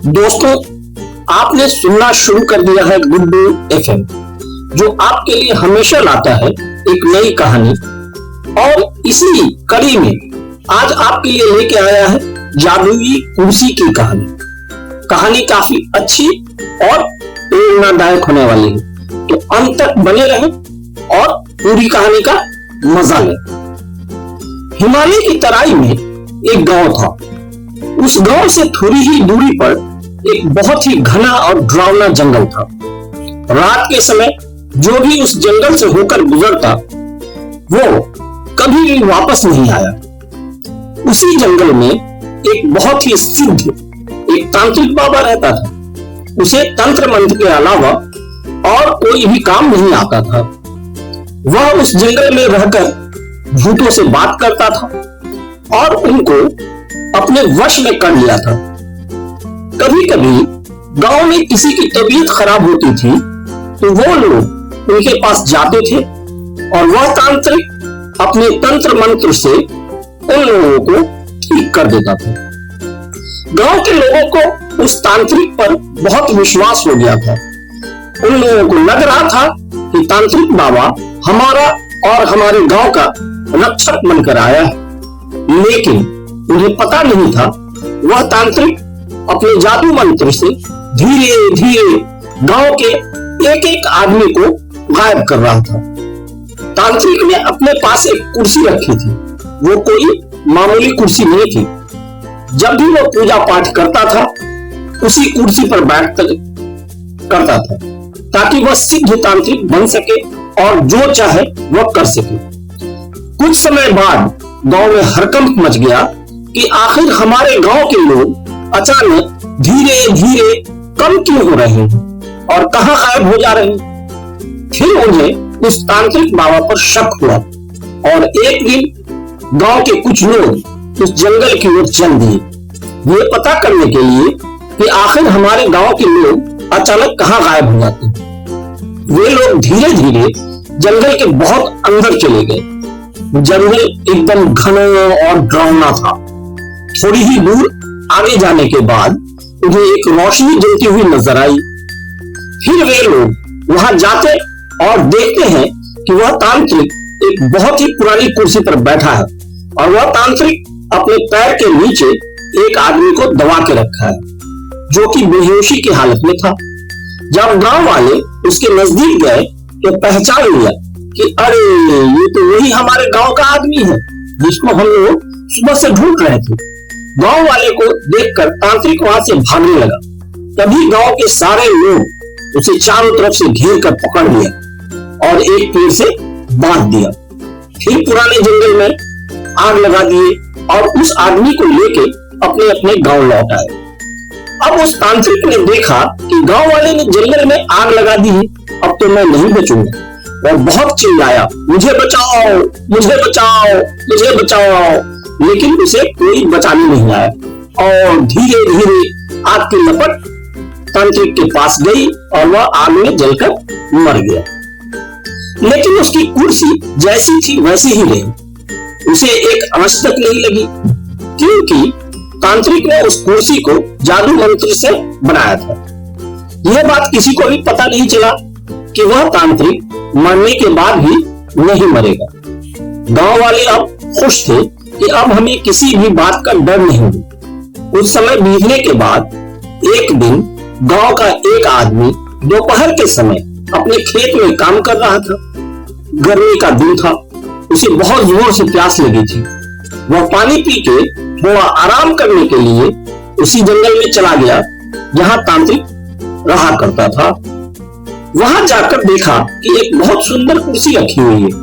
दोस्तों, आपने सुनना शुरू कर दिया है गुड्डू एफएम, जो आपके लिए हमेशा लाता है एक नई कहानी। और इसी कड़ी में आज आपके लिए लेके आया है जादुई कुर्सी की कहानी। कहानी काफी अच्छी और प्रेरणादायक होने वाली है, तो अंत तक बने रहें और पूरी कहानी का मजा लें। हिमालय की तराई में एक गांव था। उस गांव से थोड़ी ही दूरी पर एक बहुत ही घना और डरावना जंगल था। रात के समय जो भी उस जंगल से होकर गुजरता वो कभी भी वापस नहीं आया। उसी जंगल में एक बहुत ही सिद्ध एक तांत्रिक बाबा रहता था। उसे तंत्र मंत्र के अलावा और कोई भी काम नहीं आता था। वह उस जंगल में रहकर भूतों से बात करता था और उनको अपने वश में कर लिया था। कभी कभी गांव में किसी की तबीयत खराब होती थी तो वो लोग उनके पास जाते थे और वह तांत्रिक अपने तंत्र मंत्र से उन लोगों को ठीक कर देता था। गांव के लोगों को उस तांत्रिक पर बहुत विश्वास हो गया था। उन लोगों को लग रहा था कि तांत्रिक बाबा हमारा और हमारे गांव का रक्षक बनकर आया है, लेकिन उन्हें पता नहीं था वह तांत्रिक अपने जादू मंत्र से धीरे धीरे गांव के एक एक आदमी को गायब कर रहा था। तांत्रिक ने अपने पास एक कुर्सी रखी थी। वो कोई मामूली कुर्सी नहीं थी। जब भी वो पूजा पाठ करता था उसी कुर्सी पर बैठ कर करता था, ताकि वह सिद्ध तांत्रिक बन सके और जो चाहे वह कर सके। कुछ समय बाद गांव में हड़कंप मच गया कि आखिर हमारे गांव के लोग अचानक धीरे धीरे कम क्यों हो रहे हैं और कहां गायब हो जा रहे हैं। फिर उन्हें उस तांत्रिक बाबा पर शक हुआ और एक दिन गांव के कुछ लोग उस जंगल की ओर चल दिए, ये पता करने के लिए कि आखिर हमारे गांव के लोग अचानक कहां गायब हो जाते हैं। वे लोग धीरे धीरे जंगल के बहुत अंदर चले गए। जंगल एकदम घना और डरावना था। थोड़ी ही दूर आगे जाने के बाद उन्हें एक रोशनी जलती हुई नजर आई। फिर वे लोग वहां जाते और देखते हैं कि वह तांत्रिक एक बहुत ही पुरानी कुर्सी पर बैठा है और वह तांत्रिक अपने पैर के नीचे एक आदमी को दबा के रखा है, जो कि बेहोशी की हालत में था। जब गांव वाले उसके नजदीक गए तो पहचान लिया कि अरे ये तो वही हमारे गांव का आदमी है जिसको हम लोग सुबह से ढूंढ रहे थे। गांव वाले को देखकर तांत्रिक वहां से भागने लगा। तभी गांव के सारे लोग उसे चारों तरफ से घेर कर पकड़ लिया और एक पेड़ से बांध दिया। फिर पुराने जंगल में आग लगा दिए और उस आदमी को लेके अपने अपने गांव लौट आए। अब उस तांत्रिक ने देखा कि गांव वाले ने जंगल में आग लगा दी, अब तो मैं नहीं बचूंगा, और बहुत चिल्लाया, मुझे बचाओ, मुझे बचाओ, मुझे बचाओ। लेकिन उसे कोई बचाने नहीं आया और धीरे धीरे आग की लपट तांत्रिक के पास गई और वह आग में जलकर मर गया। लेकिन उसकी कुर्सी जैसी थी वैसी ही रही। उसे एक आंच तक नहीं लगी, क्योंकि तांत्रिक ने उस कुर्सी को जादू मंत्र से बनाया था। यह बात किसी को भी पता नहीं चला कि वह तांत्रिक मरने के बाद भी नहीं मरेगा। गांव वाले अब खुश थे कि अब हमें किसी भी बात का डर नहीं है। कुछ समय बीतने के बाद एक दिन गांव का एक आदमी दोपहर के समय अपने खेत में काम कर रहा था। गर्मी का दिन था। उसे बहुत जोर से प्यास लगी थी। वह पानी पी के थोड़ा आराम करने के लिए उसी जंगल में चला गया जहां तांत्रिक रहा करता था। वहां जाकर देखा कि एक बहुत सुंदर कुर्सी रखी हुई है।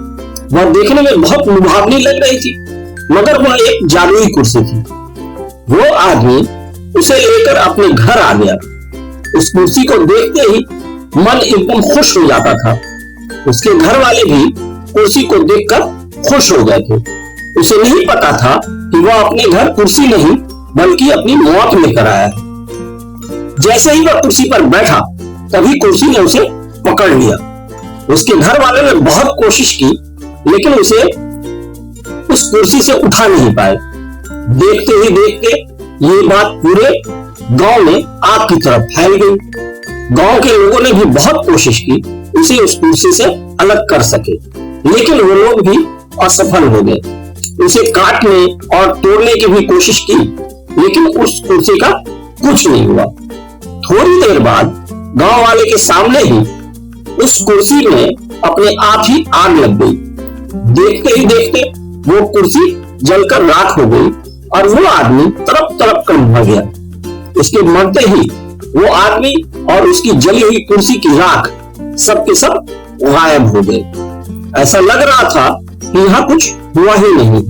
वह देखने में बहुत लुभावनी लग रही थी, मगर वह एक जादुई कुर्सी थी। वो आदमी उसे लेकर अपने घर आ गया। उस कुर्सी को देखते ही मन एकदम खुश हो जाता था। उसके घर वाले भी कुर्सी को देखकर खुश हो गए थे। उसे नहीं पता था कि वह अपने घर कुर्सी नहीं बल्कि अपनी मौत लेकर आया है। जैसे ही वह कुर्सी पर बैठा तभी कुर्सी ने उसे पकड़ लिया। उसके घर वालों ने बहुत कोशिश की, लेकिन उसे उस कुर्सी से उठा नहीं पाए। देखते ही देखते ये बात पूरे गांव में आग की तरफ फैल गई। गांव के लोगों ने भी बहुत कोशिश की उसे उस कुर्सी से अलग कर सके, लेकिन वो लोग भी असफल हो गए। उसे काटने और तोड़ने की भी कोशिश की, लेकिन उस कुर्सी का कुछ नहीं हुआ। थोड़ी देर बाद गांव वाले के सामने ही उस कुर्सी में अपने आप ही आग लग गई। देखते ही देखते वो कुर्सी जलकर राख हो गई और वो आदमी तड़प तड़प कर मर गया। उसके मरते ही वो आदमी और उसकी जली हुई कुर्सी की राख सब के सब गायब हो गए। ऐसा लग रहा था कि यहाँ कुछ हुआ ही नहीं।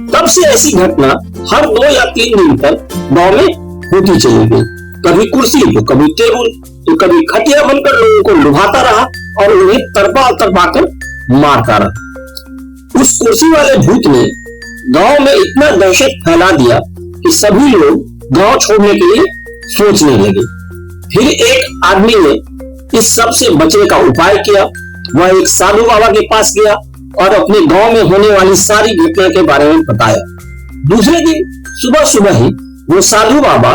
तब से ऐसी घटना हर 2 या 3 दिन तक गांव में होती चली गई। कभी कुर्सी तो कभी टेबल तो कभी खटिया बनकर लोगों को लुभाता रहा और उन्हें तड़पा तड़पा कर मारता रहा। उस कुर्सी वाले भूत ने गांव में इतना दहशत फैला दिया कि सभी लोग गांव छोड़ने के लिए सोचने लगे। फिर एक आदमी ने इस सब से बचने का उपाय किया। वह एक साधु बाबा के पास गया और अपने गांव में होने वाली सारी घटना के बारे में बताया। दूसरे दिन सुबह सुबह ही वो साधु बाबा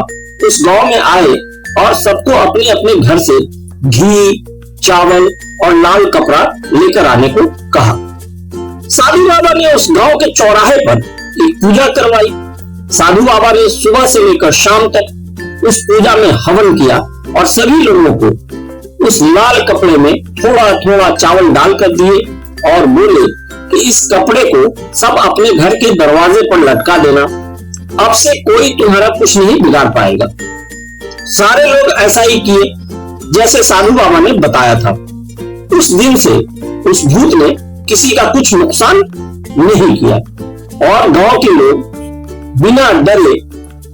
उस गांव में आए और सबको अपने अपने घर से घी, चावल और लाल कपड़ा लेकर आने को कहा। साधु बाबा ने उस गांव के चौराहे पर एक पूजा करवाई। साधु बाबा ने सुबह से लेकर शाम तक उस पूजा में हवन किया और सभी लोगों को उस लाल कपड़े में थोड़ा थोड़ा चावल डालकर दिए और बोले कि इस कपड़े को सब अपने घर के दरवाजे पर लटका देना। अब से कोई तुम्हारा कुछ नहीं बिगाड़ पाएगा। सारे लोग ऐसा ही किए जैसे साधु बाबा ने बताया था। उस दिन से उस भूत ने किसी का कुछ नुकसान नहीं किया और गांव के लोग बिना डरे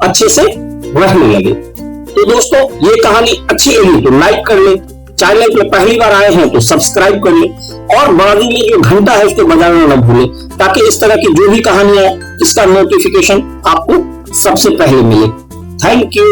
अच्छे से रहने लगे। तो दोस्तों, ये कहानी अच्छी लगी तो लाइक कर ले, चैनल पे पहली बार आए हैं तो सब्सक्राइब कर ले और बाजू में जो घंटा है उसको बजाना न भूले, ताकि इस तरह की जो भी कहानियां है इसका नोटिफिकेशन आपको सबसे पहले मिले। Thank you.